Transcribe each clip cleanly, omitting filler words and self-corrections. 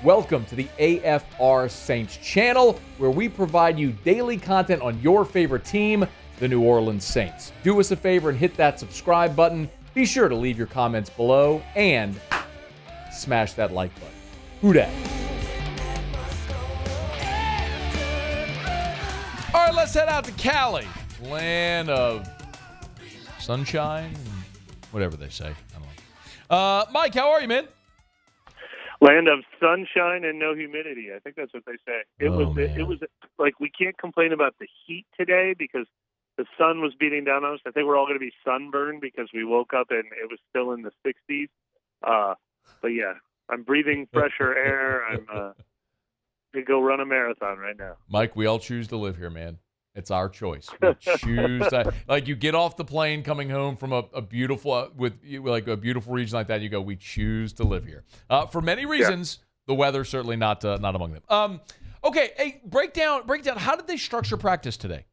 Welcome to the AFR Saints channel, where we provide you daily content on your favorite team, the New Orleans Saints. Do us a favor and hit that subscribe button. Be sure to leave your comments below and smash that like button. Who dat? All right, let's head out to Cali, land of sunshine, whatever they say. I don't know. Mike, how are you, man? Land of sunshine and no humidity. I think that's what they say. It was like, we can't complain about the heat today because the sun was beating down on us. I think we're all going to be sunburned because we woke up and it was still in the 60s. But yeah, I'm breathing fresher air. I'm going to go run a marathon right now. Mike, we all choose to live here, man. It's our choice. We choose to, like, you get off the plane coming home from a beautiful a beautiful region like that. You go, we choose to live here for many reasons. Yeah. The weather certainly not among them. Okay, hey, break down. How did they structure practice today?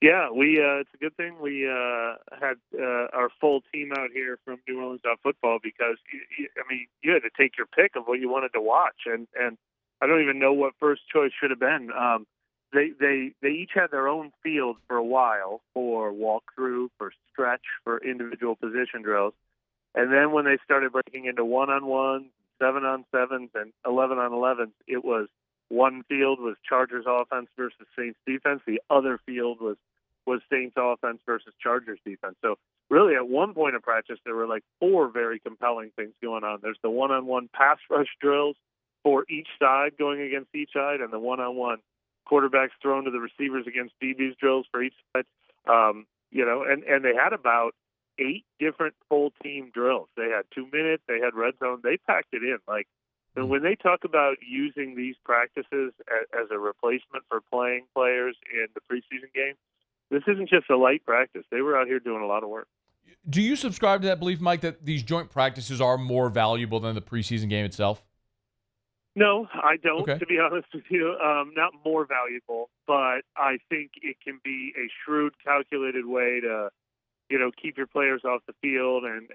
Yeah, it's a good thing we had our full team out here from New Orleans football because you had to take your pick of what you wanted to watch, and I don't even know what first choice should have been. They each had their own field for a while for walkthrough, for stretch, for individual position drills. And then when they started breaking into 1-on-1s, 7-on-7s, and 11-on-11s, it was one field was Chargers offense versus Saints defense. The other field was Saints offense versus Chargers defense. So really at one point of practice, there were like four very compelling things going on. There's the 1-on-1 pass rush drills for each side going against each side, and the 1-on-1 quarterbacks thrown to the receivers against DBs drills for each side, and they had about 8 different full team drills. They had 2 minutes, they had red zone, they packed it in. Like, and when they talk about using these practices as a replacement for playing players in the preseason game, this isn't just a light practice. They were out here doing a lot of work. Do you subscribe to that belief, Mike, that these joint practices are more valuable than the preseason game itself? No, I don't, okay. To be honest with you. Not more valuable, but I think it can be a shrewd, calculated way to, keep your players off the field and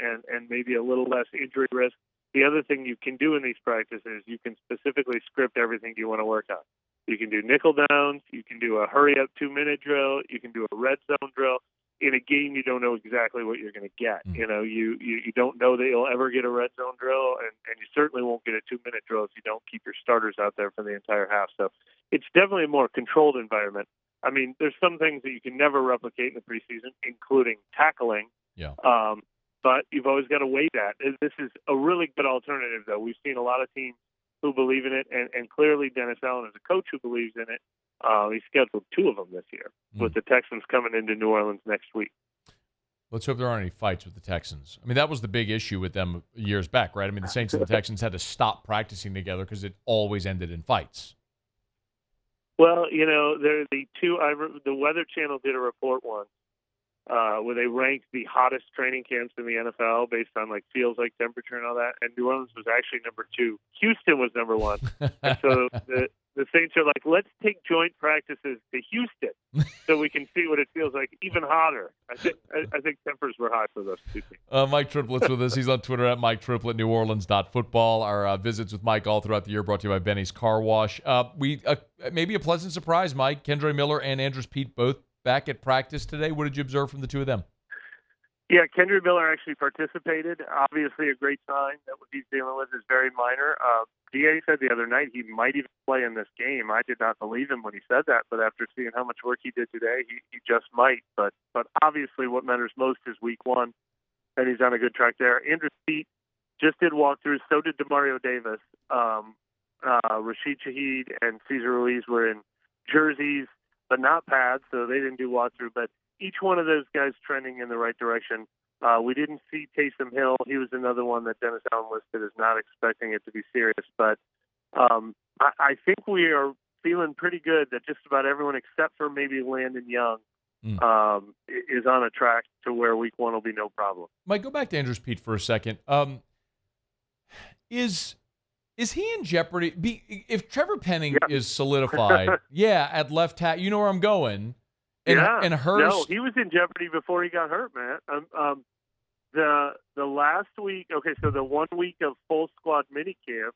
maybe a little less injury risk. The other thing you can do in these practices, you can specifically script everything you want to work on. You can do nickel downs, you can do a hurry-up 2-minute drill, you can do a red zone drill. In a game, you don't know exactly what you're going to get. You don't know that you'll ever get a red zone drill, and you certainly won't get a 2-minute drill if you don't keep your starters out there for the entire half. So it's definitely a more controlled environment. I mean, there's some things that you can never replicate in the preseason, including tackling. Yeah. But you've always got to weigh that. This is a really good alternative, though. We've seen a lot of teams who believe in it, and clearly Dennis Allen is a coach who believes in it. He scheduled 2 of them this year, with the Texans coming into New Orleans next week. Let's hope there aren't any fights with the Texans. I mean, that was the big issue with them years back, right? I mean, the Saints and the Texans had to stop practicing together because it always ended in fights. Well, they're the two. The Weather Channel did a report once where they ranked the hottest training camps in the NFL based on feels like temperature and all that, and New Orleans was actually number 2. Houston was number 1, and so the Saints are like, let's take joint practices to Houston so we can see what it feels like, even hotter. I think tempers were high for those 2 teams. Mike Triplett's with us. He's on Twitter at Mike Triplett, NewOrleans.football. Our visits with Mike all throughout the year brought to you by Benny's Car Wash. Maybe a pleasant surprise, Mike. Kendre Miller and Andrus Peat both back at practice today. What did you observe from the 2 of them? Yeah, Kendre Miller actually participated. Obviously, a great sign that what he's dealing with is very minor. DA said the other night he might even play in this game. I did not believe him when he said that, but after seeing how much work he did today, he just might. But obviously what matters most is week 1, and he's on a good track there. Andrus Peat just did walkthroughs. So did DeMario Davis. Rashid Shaheed and Cesar Ruiz were in jerseys, but not pads, so they didn't do walkthrough. But each one of those guys trending in the right direction. We didn't see Taysom Hill. He was another one that Dennis Allen listed as not expecting it to be serious. But I think we are feeling pretty good that just about everyone except for maybe Landon Young is on a track to where week 1 will be no problem. Mike, go back to Andrus Peat for a second. Is he in jeopardy? If Trevor Penning is solidified, at left tackle, you know where I'm going. And Hurst. No, he was in jeopardy before he got hurt, man. The last week, so the 1 week of full squad minicamp,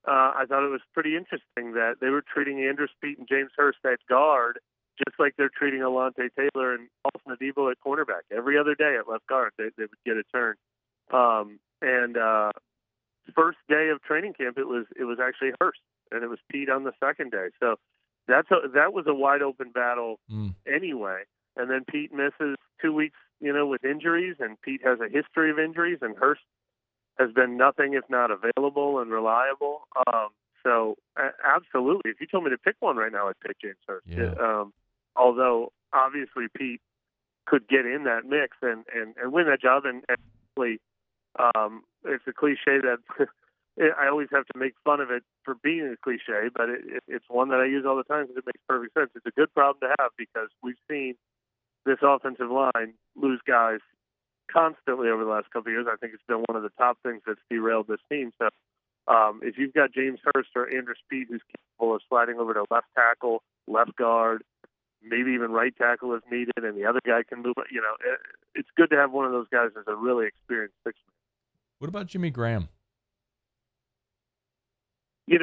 I thought it was pretty interesting that they were treating Andrus, Peat, and James Hurst at guard just like they're treating Alontae Taylor and Austin Adebo at cornerback. Every other day at left guard, they would get a turn. First day of training camp, it was actually Hurst, and it was Peat on the second day. So that was a wide open battle anyway. And then Peat misses 2 weeks, with injuries, and Peat has a history of injuries, and Hurst has been nothing if not available and reliable. Absolutely, if you told me to pick one right now, I'd pick James Hurst. Yeah. Although obviously Peat could get in that mix and win that job, and it's a cliche that I always have to make fun of it for being a cliche, but it's one that I use all the time because it makes perfect sense. It's a good problem to have because we've seen this offensive line lose guys constantly over the last couple of years. I think it's been one of the top things that's derailed this team. So if you've got James Hurst or Andrus Peat who's capable of sliding over to left tackle, left guard, maybe even right tackle if needed, and the other guy can move, it's good to have one of those guys as a really experienced six-man. What about Jimmy Graham?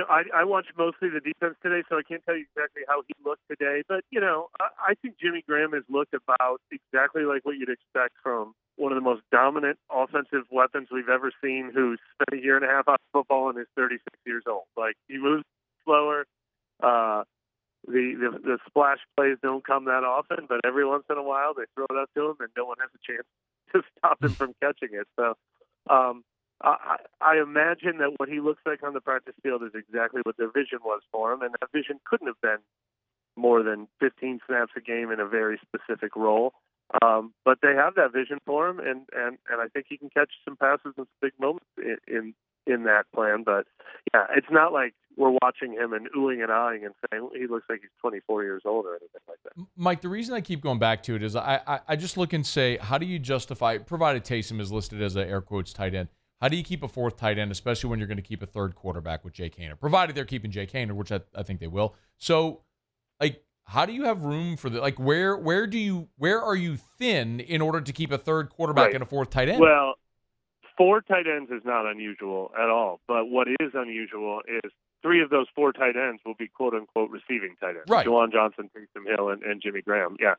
I watched mostly the defense today, so I can't tell you exactly how he looked today. But, I think Jimmy Graham has looked about exactly like what you'd expect from one of the most dominant offensive weapons we've ever seen, who's spent a year and a half on football and is 36 years old. Like, he moves slower. The splash plays don't come that often, but every once in a while they throw it up to him and no one has a chance to stop him from catching it. So I imagine that what he looks like on the practice field is exactly what their vision was for him, and that vision couldn't have been more than 15 snaps a game in a very specific role. But they have that vision for him, and I think he can catch some passes in some big moments in that plan. But yeah, it's not like we're watching him and oohing and eyeing and saying he looks like he's 24 years old or anything like that. Mike, the reason I keep going back to it is I just look and say, how do you justify, provided Taysom is listed as an air quotes tight end, how do you keep a fourth tight end, especially when you're going to keep a third quarterback with Jake Haener, provided they're keeping Jake Haener, which I think they will. So, how do you have room for the, where are you thin in order to keep a third quarterback and a fourth tight end? Well, four tight ends is not unusual at all. But what is unusual is three of those four tight ends will be quote unquote receiving tight ends. Right. Juwan Johnson, Taysom Hill, and Jimmy Graham. Yeah.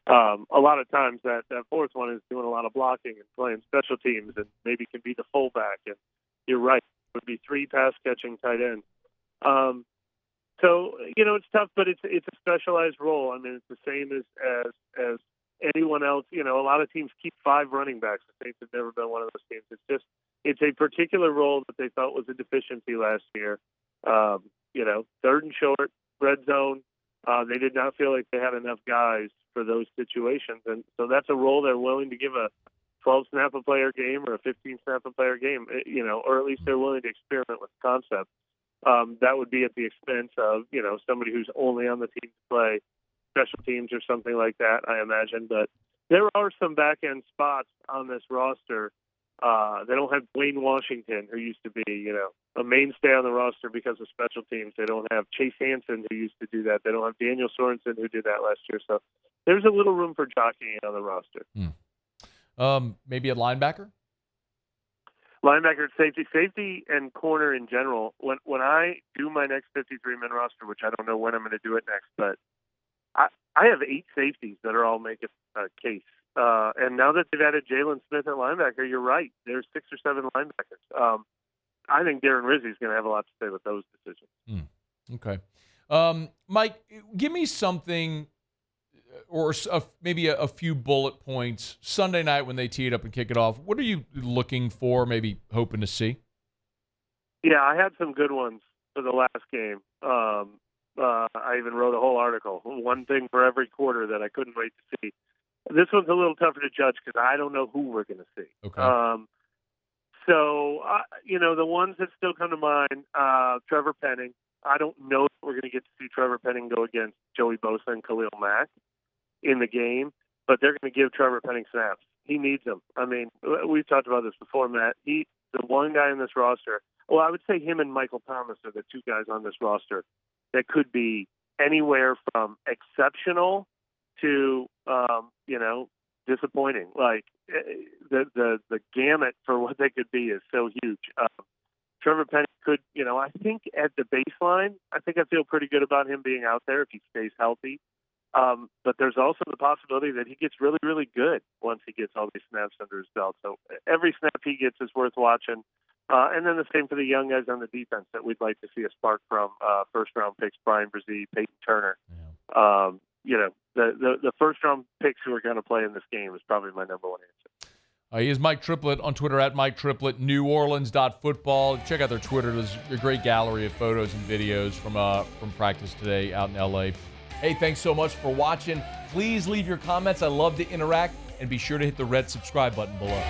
A lot of times that fourth one is doing a lot of blocking and playing special teams and maybe can be the fullback. And you're right. It would be three pass catching tight ends. So, it's tough, but it's a specialized role. I mean, it's the same as anyone else. A lot of teams keep five running backs. The Saints have never been one of those teams. It's a particular role that they thought was a deficiency last year. Third and short, red zone. They did not feel like they had enough guys for those situations. And so that's a role they're willing to give a 12-snap-a-player game or a 15-snap-a-player game, or at least they're willing to experiment with the concept. That would be at the expense of, somebody who's only on the team to play special teams or something like that, I imagine. But there are some back-end spots on this roster. They don't have Dwayne Washington, who used to be, a mainstay on the roster because of special teams. They don't have Chase Hansen, who used to do that. They don't have Daniel Sorensen, who did that last year. So there's a little room for jockeying on the roster. Maybe a linebacker? Linebacker, safety, and corner in general. When I do my next 53-man roster, which I don't know when I'm going to do it next, but I have 8 safeties that are all making a case. And now that they've added Jalen Smith at linebacker, you're right. There's 6 or 7 linebackers. I think Darren Rizzi's going to have a lot to say with those decisions. Okay. Mike, give me something or maybe a few bullet points Sunday night when they tee it up and kick it off. What are you looking for, maybe hoping to see? Yeah, I had some good ones for the last game. I even wrote a whole article, one thing for every quarter that I couldn't wait to see. This one's a little tougher to judge because I don't know who we're going to see. Okay. The ones that still come to mind, Trevor Penning. I don't know if we're going to get to see Trevor Penning go against Joey Bosa and Khalil Mack in the game, but they're going to give Trevor Penning snaps. He needs them. I mean, we've talked about this before, Matt. He's the one guy in this roster. Well, I would say him and Michael Thomas are the two guys on this roster that could be anywhere from exceptional to, disappointing. Like the gamut for what they could be is so huge. Trevor Penny could, I think at the baseline, I feel pretty good about him being out there if he stays healthy. But there's also the possibility that he gets really, really good once he gets all these snaps under his belt. So every snap he gets is worth watching. And then the same for the young guys on the defense that we'd like to see a spark from. First-round picks, Brian Brzee, Peyton Turner. Yeah. The first-round picks who are going to play in this game is probably my number one answer. He is Mike Triplett on Twitter at Mike Triplett, NewOrleans.football. Check out their Twitter. There's a great gallery of photos and videos from practice today out in L.A. Hey, thanks so much for watching. Please leave your comments. I love to interact. And be sure to hit the red subscribe button below.